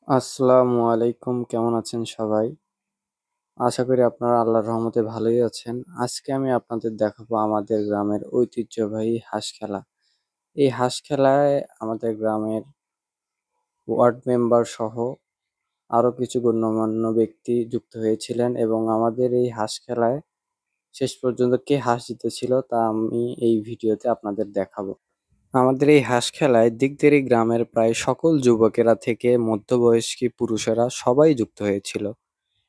আসসালামু আলাইকুম, কেমন আছেন সবাই? আশা করি আপনারা আল্লাহর রহমতে ভালোই আছেন। আজকে আমি আপনাদের দেখাবো আমাদের গ্রামের ঐতিহ্যবাহী হাঁস খেলা। এই হাঁস খেলায় আমাদের গ্রামের ওয়ার্ড মেম্বার সহ আরো কিছু গণ্যমান্য ব্যক্তি যুক্ত হয়েছিলেন এবং আমাদের এই হাঁস খেলায় শেষ পর্যন্ত কে হাঁস জিতেছিল তা আমি এই ভিডিওতে আপনাদের দেখাবো। আমাদের এই হাঁস খেলায় দিকদেরি গ্রামের প্রায় সকল যুবকেরা থেকে মধ্যবয়স্ক পুরুষেরা সবাই যুক্ত হয়েছিল।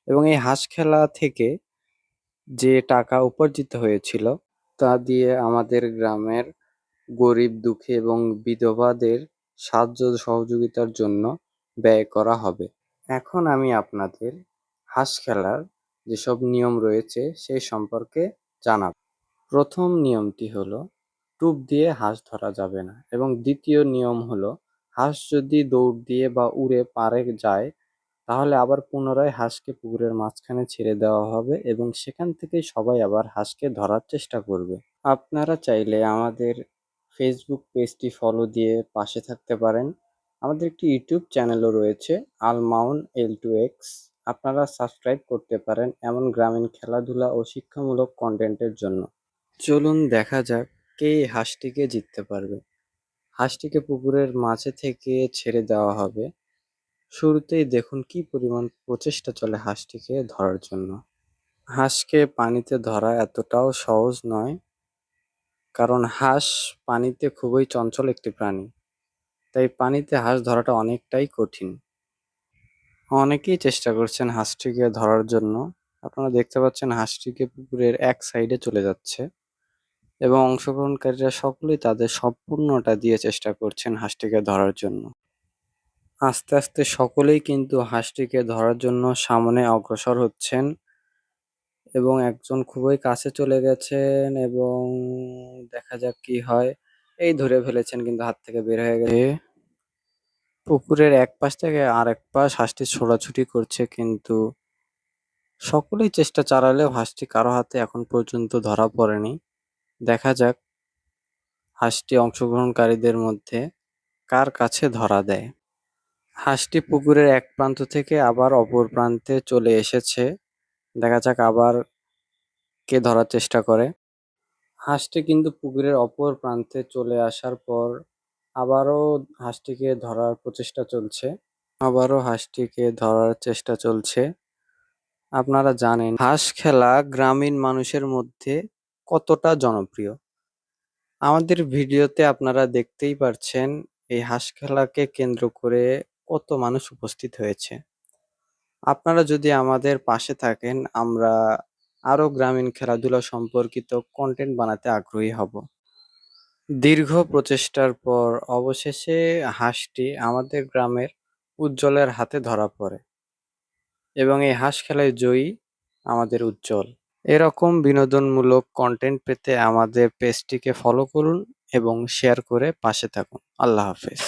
এবং এই হাঁস খেলা থেকে যে টাকা উপার্জিত হয়েছিল তা দিয়ে আমাদের গ্রামের গরিব দুঃখী এবং বিধবাদের সাহায্য সহযোগিতার জন্য ব্যয় করা হবে। এখন আমি আপনাদের হাঁস খেলার যেসব নিয়ম রয়েছে সেই সম্পর্কে জানাব। প্রথম নিয়মটি হলো টোপ দিয়ে হাঁস ধরা যাবে না এবং দ্বিতীয় নিয়ম হলো হাঁস যদি দৌড় দিয়ে বা উড়ে পারে যায় তাহলে আবার পুনরায় হাঁসকে পুকুরের মাঝখানে ছেড়ে দেওয়া হবে এবং সেখান থেকেই সবাই আবার হাঁসকে ধরার চেষ্টা করবে। আপনারা চাইলে আমাদের ফেসবুক পেজটি ফলো দিয়ে পাশে থাকতে পারেন। আমাদের একটি ইউটিউব চ্যানেলও রয়েছে, আল মাউন L2X। আপনারা সাবস্ক্রাইব করতে পারেন এমন গ্রামীণ খেলাধুলা ও শিক্ষামূলক কন্টেন্টের জন্য। চলুন দেখা যাক কে এই হাঁসটিকে জিততে পারবে। হাঁসটিকে পুকুরের মাঝে থেকে ছেড়ে দেওয়া হবে। শুরুতেই দেখুন কি পরিমাণ প্রচেষ্টা চলে হাঁসটিকে ধরার জন্য। হাঁসকে পানিতে ধরা এতটাও সহজ নয়, কারণ হাঁস পানিতে খুবই চঞ্চল একটি প্রাণী। তাই পানিতে হাঁস ধরাটা অনেকটাই কঠিন। অনেকেই চেষ্টা করছেন হাঁসটিকে ধরার জন্য। আপনারা দেখতে পাচ্ছেন হাঁসটিকে পুকুরের এক সাইডে চলে যাচ্ছে এবং অংশগ্রহণকারীরা সকলেই তাদের সম্পূর্ণটা দিয়ে চেষ্টা করছেন হাঁসটিকে ধরার জন্য। আস্তে আস্তে সকলেই কিন্তু হাঁসটিকে ধরার জন্য সামনে অগ্রসর হচ্ছেন এবং একজন খুবই কাছে চলে গেছেন এবং দেখা যাক কি হয়। এই ধরে ফেলেছেন কিন্তু হাত থেকে বের হয়ে গেছে। পুকুরের এক পাশ থেকে আরেক পাশ হাঁসটি ছোটাছুটি করছে, কিন্তু সকলেই চেষ্টা চালালেও হাঁসটি কারো হাতে এখন পর্যন্ত ধরা পড়েনি। দেখা যাক হাঁসটি অংশগ্রহণকারীদের মধ্যে কার কাছে ধরা দেয়। হাঁসটি পুকুরের এক প্রান্ত থেকে আবার অপর প্রান্তে চলে এসেছে। দেখা যাক আবার কে ধরার চেষ্টা করে। হাঁসটি কিন্তু পুকুরের অপর প্রান্তে চলে আসার পর আবারও হাঁসটিকে ধরার প্রচেষ্টা চলছে। আবারও হাঁসটিকে ধরার চেষ্টা চলছে। আপনারা জানেন হাঁস খেলা গ্রামীণ মানুষের মধ্যে কতটা জনপ্রিয়। আমাদের ভিডিওতে আপনারা দেখতেই পারছেন এই হাঁস খেলাকে কেন্দ্র করে কত মানুষ উপস্থিত হয়েছে। আপনারা যদি আমাদের পাশে থাকেন, আমরা আরো গ্রামীণ খেলাধুলা সম্পর্কিত কন্টেন্ট বানাতে আগ্রহী হব। দীর্ঘ প্রচেষ্টার পর অবশেষে হাঁসটি আমাদের গ্রামের উজ্জ্বলের হাতে ধরা পড়ে এবং এই হাঁস খেলায় জয়ী আমাদের উজ্জ্বল। এরকম বিনোদনমূলক কন্টেন্ট পেতে আমাদের পেজটিকে ফলো করুন এবং শেয়ার করে পাশে থাকুন। আল্লাহ হাফেজ।